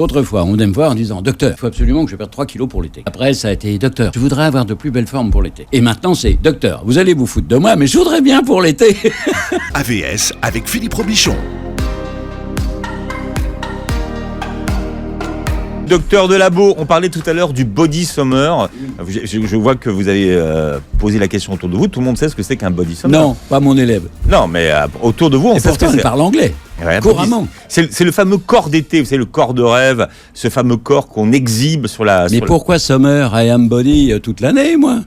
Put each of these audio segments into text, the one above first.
Autrefois, on venait me voir en disant « Docteur, il faut absolument que je perde 3 kilos pour l'été. » Après, ça a été « Docteur, je voudrais avoir de plus belles formes pour l'été. » Et maintenant, c'est « Docteur, vous allez vous foutre de moi, mais je voudrais bien pour l'été. » AVS avec Philippe Robichon. Docteur Delabeau, on parlait tout à l'heure du body summer. Je vois que vous avez posé la question autour de vous. Tout le monde sait ce que c'est qu'un body summer. Non, pas mon élève. Non, mais autour de vous, on Et sait ce que pourtant, c'est. il parle anglais, Ouais, couramment. C'est le fameux corps d'été, vous savez, le corps de rêve, ce fameux corps qu'on exhibe sur la... Mais pourquoi summer, I am body toute l'année, moi?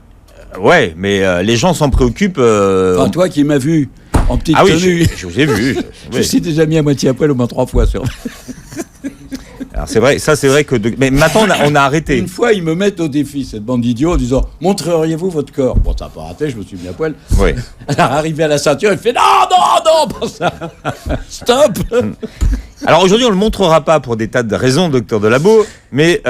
Ouais, mais les gens s'en préoccupent... Enfin, toi qui m'as vu en petite Ah oui, tenue. je vous ai vu. Je suis déjà mis à moitié à poil au moins 3 fois sur... Alors c'est vrai, ça c'est vrai que... Mais maintenant on a arrêté. Une fois, ils me mettent au défi, cette bande d'idiots, en disant « Montreriez-vous votre corps ?» Bon, ça n'a pas raté, je me suis mis à poil. Oui. Alors, arrivé à la ceinture, il fait « Non, non, non, pas ça. Stop !» Alors aujourd'hui on le montrera pas pour des tas de raisons, docteur Delabeau, mais...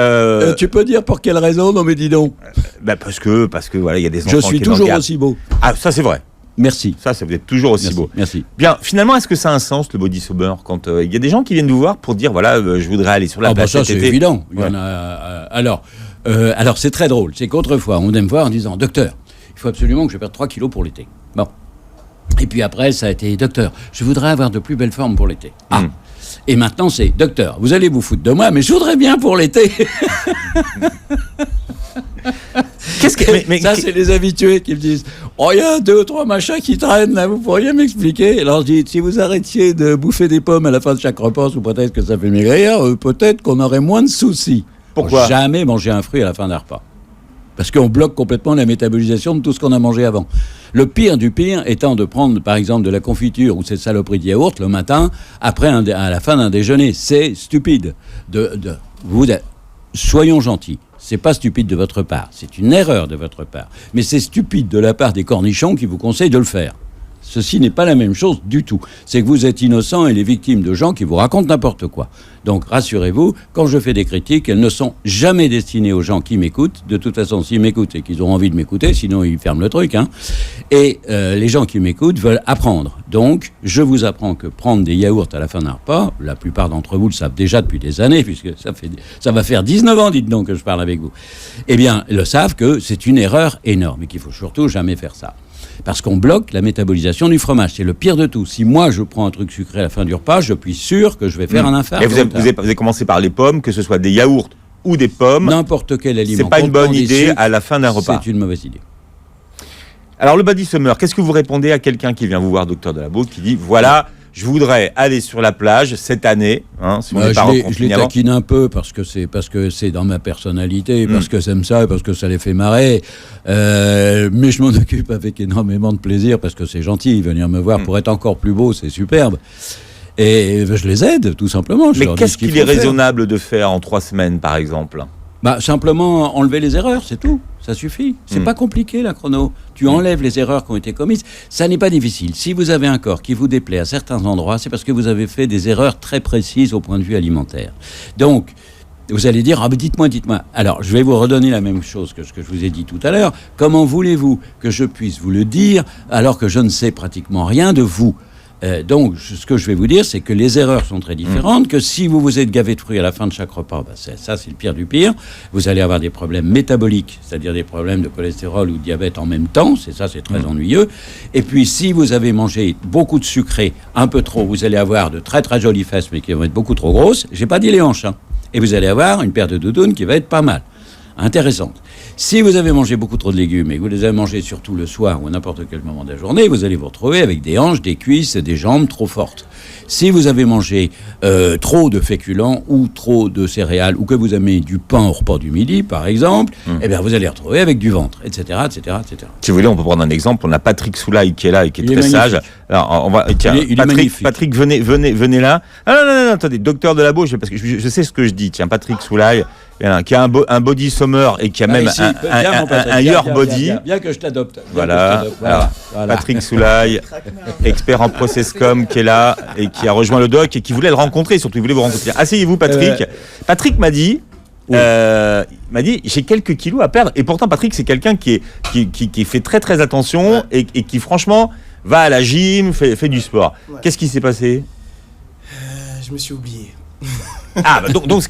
Tu peux dire pour quelle raison? Non mais dis donc. Parce que voilà, il y a des enfants Je suis qui sont dans le toujours garde. aussi beau. Ah, ça c'est vrai. Merci. Ça vous êtes toujours aussi Merci. beau. Merci. Bien, finalement, est-ce que ça a un sens, le body summer, quand il y a des gens qui viennent vous voir pour dire, voilà, je voudrais aller sur la plage ça cet c'est été. évident. Il y en Ouais. a, alors c'est très drôle. C'est qu'autrefois, on venait me voir en disant « Docteur, il faut absolument que je perde 3 kilos pour l'été. » Bon. Et puis après, ça a été « Docteur, je voudrais avoir de plus belles formes pour l'été. » Ah. Et maintenant, c'est « Docteur, vous allez vous foutre de moi, mais je voudrais bien pour l'été. » Qu'est-ce que... mais ça, c'est les habitués qui me disent « Oh, il y a 2 ou 3 machins qui traînent, là, vous pourriez m'expliquer ?» Alors je dis « Si vous arrêtiez de bouffer des pommes à la fin de chaque repas, ou peut-être que ça fait maigrir, peut-être qu'on aurait moins de soucis. » Pourquoi? Jamais manger un fruit à la fin d'un repas. Parce qu'on bloque complètement la métabolisation de tout ce qu'on a mangé avant. Le pire du pire étant de prendre, par exemple, de la confiture ou cette saloperie de yaourt le matin, après à la fin d'un déjeuner. C'est stupide. Soyons gentils. C'est pas stupide de votre part. C'est une erreur de votre part. Mais c'est stupide de la part des cornichons qui vous conseillent de le faire. Ceci n'est pas la même chose du tout. C'est que vous êtes innocent et les victimes de gens qui vous racontent n'importe quoi. Donc rassurez-vous, quand je fais des critiques, elles ne sont jamais destinées aux gens qui m'écoutent. De toute façon, s'ils m'écoutent et qu'ils ont envie de m'écouter, sinon ils ferment le truc. Et les gens qui m'écoutent veulent apprendre. Donc, je vous apprends que prendre des yaourts à la fin d'un repas, la plupart d'entre vous le savent déjà depuis des années, puisque ça va faire 19 ans, dites donc, que je parle avec vous. Eh bien, le savent que c'est une erreur énorme et qu'il faut surtout jamais faire ça. Parce qu'on bloque la métabolisation du fromage. C'est le pire de tout. Si moi, je prends un truc sucré à la fin du repas, je suis sûr que je vais faire un infarct. Et vous avez commencé par les pommes, que ce soit des yaourts ou des pommes. N'importe quel aliment. C'est pas une bonne idée à la fin d'un repas. C'est une mauvaise idée. Alors, le body summer, qu'est-ce que vous répondez à quelqu'un qui vient vous voir, docteur Delabeau, qui dit, voilà, je voudrais aller sur la plage cette année, si on n'est pas je les reconfiné avant. taquine un peu parce que c'est dans ma personnalité, parce que j'aime ça et parce que ça les fait marrer. Mais je m'en occupe avec énormément de plaisir parce que c'est gentil. Venir me voir pour être encore plus beau, c'est superbe. Et je les aide, tout simplement. Mais qu'est-ce qu'il est raisonnable de faire en 3 semaines, par exemple? Simplement enlever les erreurs, c'est tout. Ça suffit. C'est pas compliqué, la chrono. Tu enlèves les erreurs qui ont été commises. Ça n'est pas difficile. Si vous avez un corps qui vous déplaît à certains endroits, c'est parce que vous avez fait des erreurs très précises au point de vue alimentaire. Donc, vous allez dire, dites-moi. Alors, je vais vous redonner la même chose que ce que je vous ai dit tout à l'heure. Comment voulez-vous que je puisse vous le dire alors que je ne sais pratiquement rien de vous ? Donc, ce que je vais vous dire, c'est que les erreurs sont très différentes, que si vous vous êtes gavé de fruits à la fin de chaque repas, ça c'est le pire du pire, vous allez avoir des problèmes métaboliques, c'est-à-dire des problèmes de cholestérol ou de diabète en même temps, c'est très ennuyeux. Et puis, si vous avez mangé beaucoup de sucré, un peu trop, vous allez avoir de très très jolies fesses, mais qui vont être beaucoup trop grosses, j'ai pas dit les hanches, et vous allez avoir une paire de doudounes qui va être pas mal. Intéressante. Si vous avez mangé beaucoup trop de légumes et que vous les avez mangés surtout le soir ou à n'importe quel moment de la journée, vous allez vous retrouver avec des hanches, des cuisses, des jambes trop fortes. Si vous avez mangé trop de féculents ou trop de céréales ou que vous avez mis du pain au repas du midi, par exemple, eh bien vous allez retrouver avec du ventre, etc., etc., etc. Si vous voulez, on peut prendre un exemple. On a Patrick Soulaï qui est là et qui est très sage. Alors, on va, tiens, il est magnifique. Patrick, venez là. Ah non, attendez, docteur Delabeau, parce que je sais ce que je dis. Tiens, Patrick Soulaï, qui a un body summer et qui a même un your body. Bien que je t'adopte. Voilà. Patrick Soulaï, expert en processcom, qui est là et qui a rejoint le doc et qui voulait le rencontrer, surtout il voulait vous rencontrer. Asseyez-vous, Patrick. Patrick m'a dit, j'ai quelques kilos à perdre. Et pourtant, Patrick, c'est quelqu'un qui fait très très attention et qui franchement va à la gym, fait du sport. Ouais. Qu'est-ce qui s'est passé? Je me suis oublié. Ah, bah donc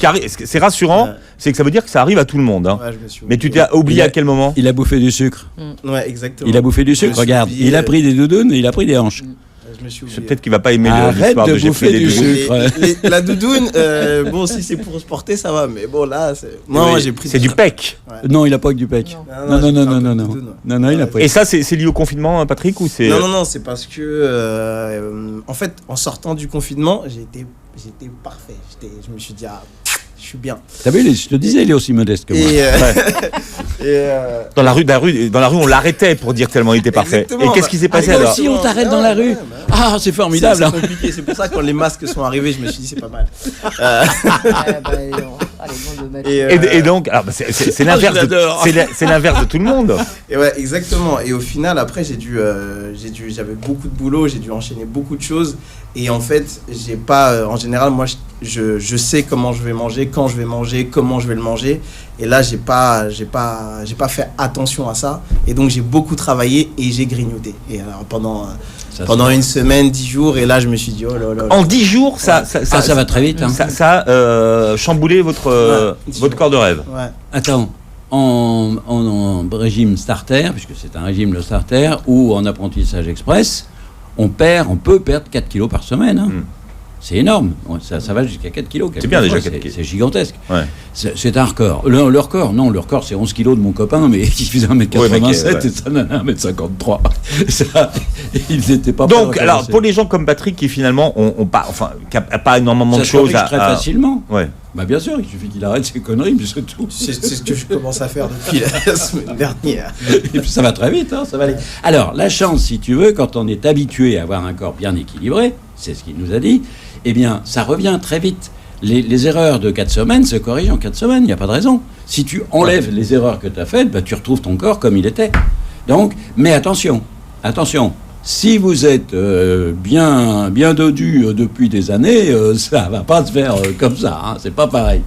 c'est rassurant, c'est que ça veut dire que ça arrive à tout le monde. Hein. Ouais, je me suis Mais tu t'es oublié à quel moment? Il a bouffé du sucre. Ouais, exactement. Il a bouffé du sucre, regarde. Il a pris des doudounes et il a pris des hanches. Je me suis oublié. C'est peut-être qu'il va pas aimer Arrête l'histoire de de j'ai bouffer pris des du doudounes. sucre. La doudoune, bon, si c'est pour se porter, ça va, mais bon, là, c'est. Non, Oui, j'ai pris. C'est du pec. Non, il a pas que du pec. Non, Non, j'ai pris un peu de non. doudoune, ouais. Non, il a pas. Et ça, c'est lié au confinement, Patrick, ou c'est... Non, c'est parce que, en fait, en sortant du confinement, j'étais parfait. Je me suis dit, je suis bien. T'as vu, je te disais, il est aussi modeste que moi. Dans la rue, on l'arrêtait pour dire tellement il était parfait. Exactement. Et qu'est-ce qui s'est passé Ah, alors? si on t'arrête dans la rue. Ah, c'est formidable. C'est compliqué, c'est pour ça que quand les masques sont arrivés, je me suis dit, c'est pas mal. Et donc, alors, bah, c'est l'inverse, je l'adore. c'est l'inverse de tout le monde. Et ouais, exactement. Et au final, après, j'avais beaucoup de boulot, j'ai dû enchaîner beaucoup de choses. Et en fait, j'ai pas, en général, moi, je sais comment je vais manger, quand je vais manger, comment je vais le manger. Et là, j'ai pas fait attention à ça. Et donc, j'ai beaucoup travaillé et j'ai grignoté. Et alors, pendant une semaine, 10 jours, et là, je me suis dit, oh là là. En 10 jours, ça va très vite. Hein. Ça a chamboulé votre corps de rêve. Ouais. Attends, en régime starter, puisque c'est un régime le starter, ou en apprentissage express, on peut perdre 4 kilos par semaine. Hein. C'est énorme. Ça va jusqu'à 4 kilos. C'est bien déjà 4 kilos. C'est gigantesque. Ouais. C'est un record. Le record, c'est 11 kilos de mon copain, mais il faisait 1m87 et ça n'en a 1m53. Ça, ils n'étaient pas. Donc, alors, pour les gens comme Patrick qui finalement qui n'a pas énormément de choses très facilement. Ouais. Bah bien sûr, il suffit qu'il arrête ses conneries, mais c'est tout. C'est ce que je commence à faire depuis la semaine dernière. Et puis ça va très vite, hein, ça va aller. Alors, la chance, si tu veux, quand on est habitué à avoir un corps bien équilibré, c'est ce qu'il nous a dit, eh bien, ça revient très vite. Les erreurs de 4 semaines se corrigent en 4 semaines, il n'y a pas de raison. Si tu enlèves les erreurs que tu as faites, bah, tu retrouves ton corps comme il était. Donc, mais attention, si vous êtes bien dodu depuis des années, ça ne va pas se faire comme ça, hein, c'est pas pareil.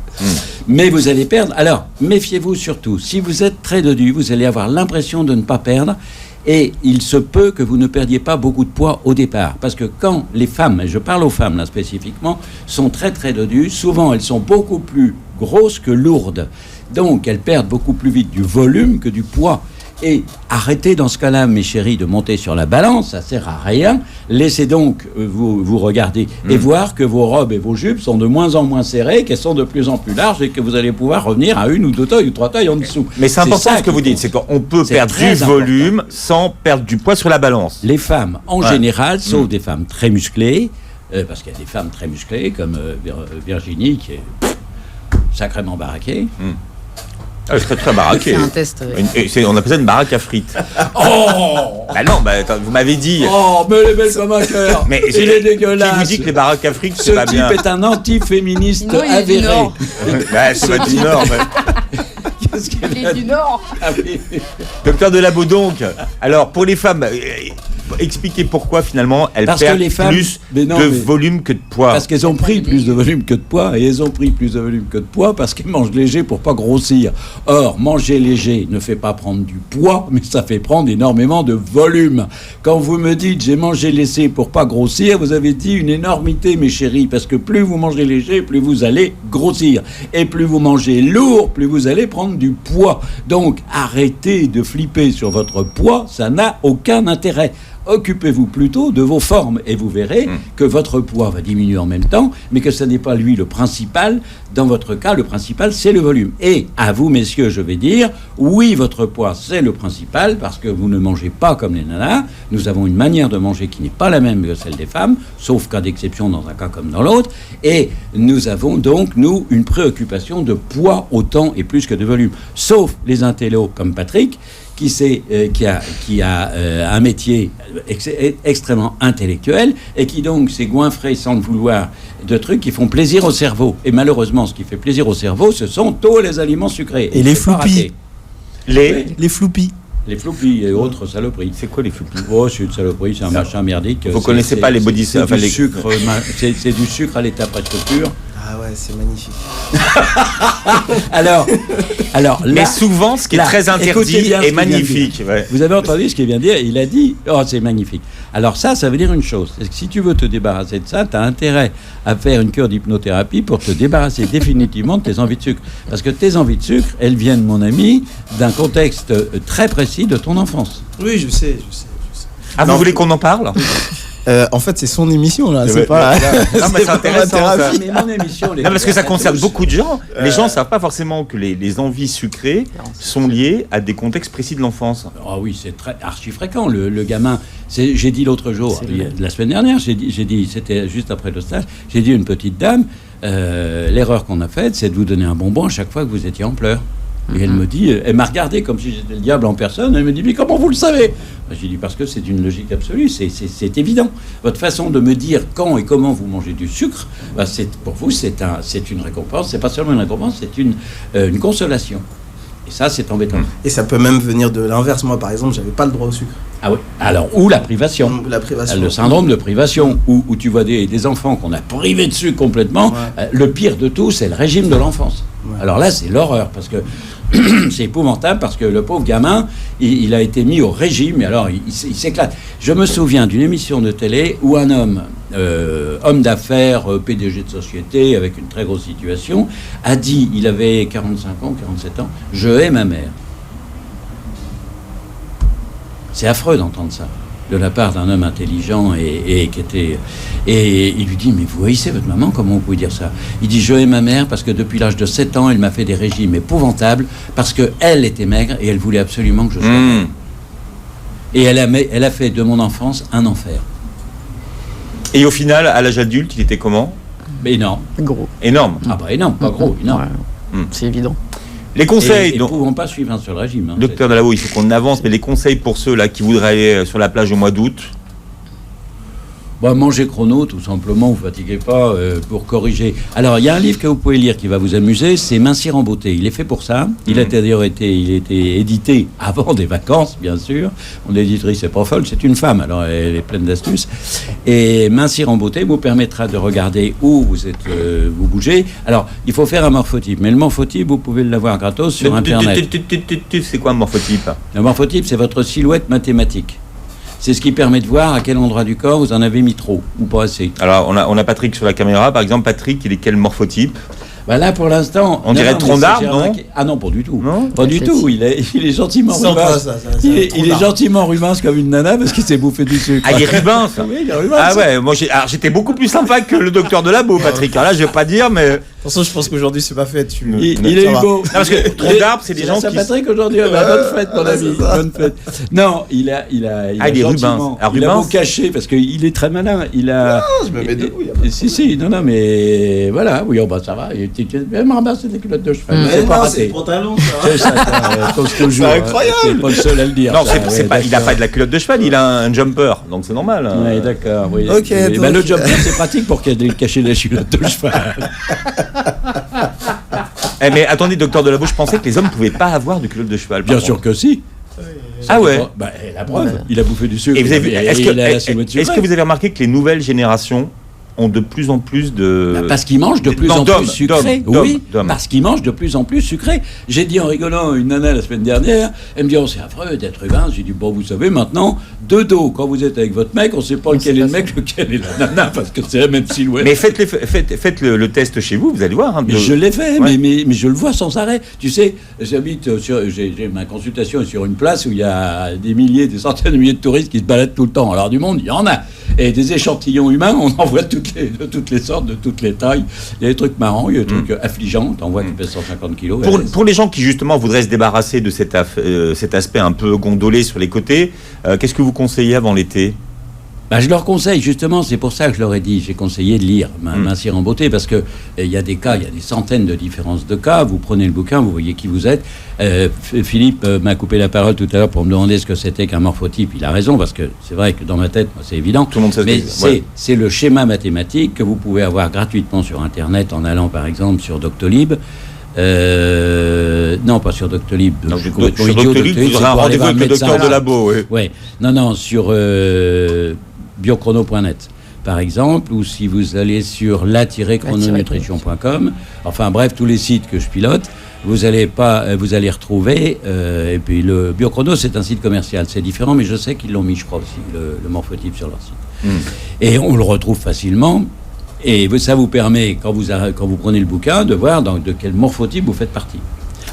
Mais vous allez perdre. Alors, méfiez-vous surtout. Si vous êtes très dodu, vous allez avoir l'impression de ne pas perdre. Et il se peut que vous ne perdiez pas beaucoup de poids au départ. Parce que quand les femmes, et je parle aux femmes là spécifiquement, sont très très dodues, souvent elles sont beaucoup plus grosses que lourdes. Donc elles perdent beaucoup plus vite du volume que du poids. Et arrêtez dans ce cas-là, mes chéris, de monter sur la balance, ça sert à rien. Laissez donc vous regarder et voir que vos robes et vos jupes sont de moins en moins serrées, qu'elles sont de plus en plus larges et que vous allez pouvoir revenir à 1 ou 2 tailles ou 3 tailles en dessous. Mais c'est important ce que vous dites, c'est qu'on peut perdre du volume sans perdre du poids sur la balance. Les femmes, en général, sauf des femmes très musclées, parce qu'il y a des femmes très musclées, comme Virginie, qui est sacrément baraquée. Ah, je serais très baraqué. C'est un test. On appelle ça une baraque à frites. Oh Bah non, attends, vous m'avez dit. Oh, me les belle comme un cœur. Mais il est dégueulasse. Qui vous dit que les baraques à frites, Ce c'est pas bien? type est un anti-féministe Non, il est du avéré. Nord. Bah, c'est pas du Nord. Qu'est-ce qu'elle Il a est du dit? Nord. Ah oui. Docteur Delabeau, donc. Alors, pour les femmes, expliquez pourquoi finalement elles Parce que perdent les femmes- plus mais non, de mais- volume que de poids. Parce qu'elles ont pris plus de volume que de poids, et elles ont pris plus de volume que de poids parce qu'elles mangent léger pour pas grossir. Or, manger léger ne fait pas prendre du poids, mais ça fait prendre énormément de volume. Quand vous me dites j'ai mangé léger pour pas grossir, vous avez dit une énormité, mes chéris, parce que plus vous mangez léger, plus vous allez grossir. Et plus vous mangez lourd, plus vous allez prendre du poids. Donc, arrêtez de flipper sur votre poids, ça n'a aucun intérêt. Occupez-vous plutôt de vos formes et vous verrez que votre poids va diminuer en même temps, mais que ce n'est pas lui le principal. Dans votre cas, le principal, c'est le volume. Et à vous, messieurs, je vais dire, oui, votre poids, c'est le principal, parce que vous ne mangez pas comme les nanas. Nous avons une manière de manger qui n'est pas la même que celle des femmes, sauf cas d'exception dans un cas comme dans l'autre. Et nous avons donc, nous, une préoccupation de poids autant et plus que de volume. Sauf les intellos comme Patrick, qui a un métier extrêmement intellectuel et qui donc s'est goinfré sans le vouloir de trucs qui font plaisir au cerveau. Et malheureusement, ce qui fait plaisir au cerveau, ce sont tous les aliments sucrés. Et les floupis. Les floupis. Les floupis et autres saloperies. C'est quoi les floupis? Oh, c'est une saloperie, c'est un machin merdique. Vous connaissez pas les body... C'est enfin, du les... sucre, c'est du sucre à l'état presque pur. Ah ouais, c'est magnifique. Alors là, Mais souvent, ce qui est là, très écoutez interdit bien ce est qu'il vient de magnifique. dire. Ouais. Vous avez entendu ce qu'il vient de dire? Il a dit, oh, c'est magnifique. Alors ça veut dire une chose. C'est que si tu veux te débarrasser de ça, tu as intérêt à faire une cure d'hypnothérapie pour te débarrasser définitivement de tes envies de sucre. Parce que tes envies de sucre, elles viennent, mon ami, d'un contexte très précis de ton enfance. Oui, je sais. Ah, Non. vous voulez qu'on en parle? En fait, c'est son émission, là. Ouais, C'est pas... non, mais c'est pas intéressant, ma ça. thérapie. Mais mon émission, les Non, parce que ça gars, concerne tous. beaucoup de gens. Les gens ne savent pas forcément que les envies sucrées sont liées à des contextes précis de l'enfance. Ah oui, c'est très archi fréquent. Le gamin, j'ai dit l'autre jour, la semaine dernière, j'ai dit, c'était juste après le stage, j'ai dit à une petite dame, l'erreur qu'on a faite, c'est de vous donner un bonbon à chaque fois que vous étiez en pleurs. Et elle me dit, elle m'a regardé comme si j'étais le diable en personne. Elle me dit, mais comment vous le savez? J'ai dit, parce que c'est une logique absolue, c'est évident. Votre façon de me dire quand et comment vous mangez du sucre, bah, pour vous, c'est une récompense. C'est pas seulement une récompense, c'est une consolation. Et ça, c'est embêtant. Et ça peut même venir de l'inverse. Moi, par exemple, j'avais pas le droit au sucre. Ah oui. Alors, ou la privation. La privation. Le syndrome de privation, où tu vois des enfants qu'on a privés de sucre complètement. Ouais. Le pire de tout, c'est le régime de l'enfance. Ouais. Alors là, c'est l'horreur, parce que c'est épouvantable, parce que le pauvre gamin, il a été mis au régime, et alors il s'éclate. Je me souviens d'une émission de télé où un homme d'affaires, PDG de société, avec une très grosse situation, a dit, il avait 45 ans, 47 ans, « Je hais ma mère ». C'est affreux d'entendre ça de la part d'un homme intelligent et qui était... Et il lui dit, mais vous haïssez votre maman, comment vous pouvez dire ça? Il dit, je hais ma mère parce que depuis l'âge de 7 ans, elle m'a fait des régimes épouvantables parce qu'elle était maigre et elle voulait absolument que je sois maigre. Et elle a fait de mon enfance un enfer. Et au final, à l'âge adulte, il était comment? Mais énorme. Gros. Énorme. Ah bah énorme, pas gros, énorme. Ouais, c'est évident. Les conseils, Et donc, ne pouvons pas suivre un seul régime. Hein, docteur Delabo, il faut qu'on avance, mais les conseils pour ceux là qui voudraient aller sur la plage au mois d'août. Bon, mangez chrono, tout simplement, vous ne fatiguez pas pour corriger. Alors, il y a un livre que vous pouvez lire qui va vous amuser, c'est Mincir en beauté. Il est fait pour ça. Il a d'ailleurs été édité avant des vacances, bien sûr. Mon éditrice n'est pas folle, c'est une femme, alors elle est pleine d'astuces. Et Mincir en beauté vous permettra de regarder où vous êtes, vous bougez. Alors, il faut faire un morphotype, mais le morphotype, vous pouvez l'avoir gratos sur Internet. C'est quoi un morphotype? Le morphotype, c'est votre silhouette mathématique. C'est ce qui permet de voir à quel endroit du corps vous en avez mis trop ou pas assez. Alors, on a Patrick sur la caméra. Par exemple, Patrick, il est quel morphotype? Bah là, pour l'instant... On dirait tronc d'arbre, non? Ah non, pas du tout. Non, pas du tout. Il est gentiment rubasse. Il est gentiment rubasse comme une nana parce qu'il s'est bouffé du sucre. Ah, il est rubasse. Oui, il est rubasse. Ah ouais, moi j'étais beaucoup plus sympa que le docteur Delabo, Patrick. Alors là, je vais pas dire, mais... De toute façon, je pense qu'aujourd'hui, c'est pas fait. Il est beau. Non, parce que tronc d'arbre, c'est des gens qui... Saint-Patrick aujourd'hui, bonne fête, mon ami. Bonne fête. Non, il est Rubens. Ah, il a beau Rubens. cacher parce qu'il est très malin. Il a... Non, je me mets debout. Si, non, mais voilà. Oui, bah ça va. Même ramasser des culottes de cheval. C'est pas raté. pantalon, C'est ça, c'est incroyable. C'est pas le seul à le dire. Non, ça, c'est ouais, pas, il a d'accord. pas de la culotte de cheval, il a un jumper, donc c'est normal. Hein. Oui, d'accord. Oui. Ok, Et donc- le jumper, c'est pratique pour cacher les culottes de cheval. Eh, mais attendez, docteur Delabo, je pensais que les hommes pouvaient pas avoir de culotte de cheval. Bien par sûr contre. que si. Ah ouais. Bah, la preuve, il a bouffé du sucre. Et vous avez vu, Et est-ce il a la silhouette que sucrée. vous avez remarqué que les nouvelles générations ont de plus en plus de... Bah, parce qu'ils mangent de plus Non, en d'hommes, plus sucré. d'hommes, Oui, d'hommes. parce qu'ils mangent de plus en plus sucré. J'ai dit en rigolant à une nana la semaine dernière, elle me dit, oh, c'est affreux d'être humain. J'ai dit, bon, vous savez, maintenant, de dos, quand vous êtes avec votre mec, on ne sait pas lequel est le mec, lequel est la nana, parce que c'est la même silhouette. Mais faites le test chez vous, vous allez voir. Hein, Mais je l'ai fait, Ouais. mais je le vois sans arrêt. Tu sais, j'ai ma consultation est sur une place où il y a des milliers, des centaines de milliers de touristes qui se baladent tout le temps. Alors du monde, il y en a. Et des échantillons humains, on en voit de toutes les sortes, de toutes les tailles. Il y a des trucs marrants, il y a des trucs affligeants. T'en vois qui pèsent 150 kilos. Pour les gens qui justement voudraient se débarrasser de cet aspect un peu gondolé sur les côtés, qu'est-ce que vous conseillez avant l'été? Bah, je leur conseille, justement, c'est pour ça que je leur ai dit, j'ai conseillé de lire Mincir en beauté, parce que il y a des cas, il y a des centaines de différences de cas. Vous prenez le bouquin, vous voyez qui vous êtes. Philippe m'a coupé la parole tout à l'heure pour me demander ce que c'était qu'un morphotype. Il a raison, parce que c'est vrai que dans ma tête, moi, c'est évident. Tout le monde sait ce Mais que c'est. Ouais. c'est le schéma mathématique que vous pouvez avoir gratuitement sur Internet en allant, par exemple, sur Doctolib. Non, pas sur Doctolib. Donc, Je suis complètement sur idiot. Doctolib, vous c'est aurez un pour aller rendez-vous voir avec le médecin. docteur Delabo. Oui. Ouais. Non, sur biochrono.net. par exemple, ou si vous allez sur la-chrononutrition.com, enfin bref, tous les sites que je pilote, vous allez retrouver, et puis le Biochrono, c'est un site commercial, c'est différent, mais je sais qu'ils l'ont mis, je crois aussi, le morphotype sur leur site. Et on le retrouve facilement, et ça vous permet, quand vous prenez le bouquin, de voir de quel morphotype vous faites partie.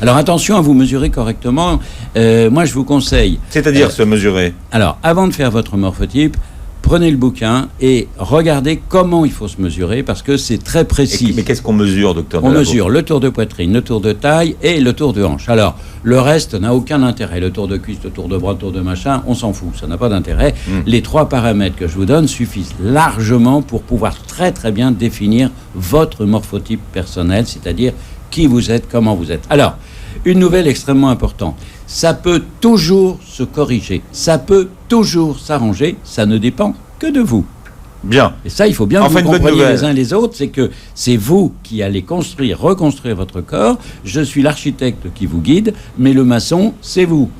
Alors attention à vous mesurer correctement, moi je vous conseille... C'est-à-dire se mesurer? Alors, avant de faire votre morphotype, prenez le bouquin et regardez comment il faut se mesurer, parce que c'est très précis. Mais qu'est-ce qu'on mesure, docteur? On mesure le tour de poitrine, le tour de taille et le tour de hanche. Alors, le reste n'a aucun intérêt. Le tour de cuisse, le tour de bras, le tour de machin, on s'en fout, ça n'a pas d'intérêt. Les 3 paramètres que je vous donne suffisent largement pour pouvoir très très bien définir votre morphotype personnel, c'est-à-dire qui vous êtes, comment vous êtes. Alors, une nouvelle extrêmement importante. Ça peut toujours se corriger, ça peut toujours s'arranger, ça ne dépend que de vous. Bien. Et ça, il faut bien que vous compreniez les uns les autres, c'est que c'est vous qui allez reconstruire votre corps. Je suis l'architecte qui vous guide, mais le maçon, c'est vous.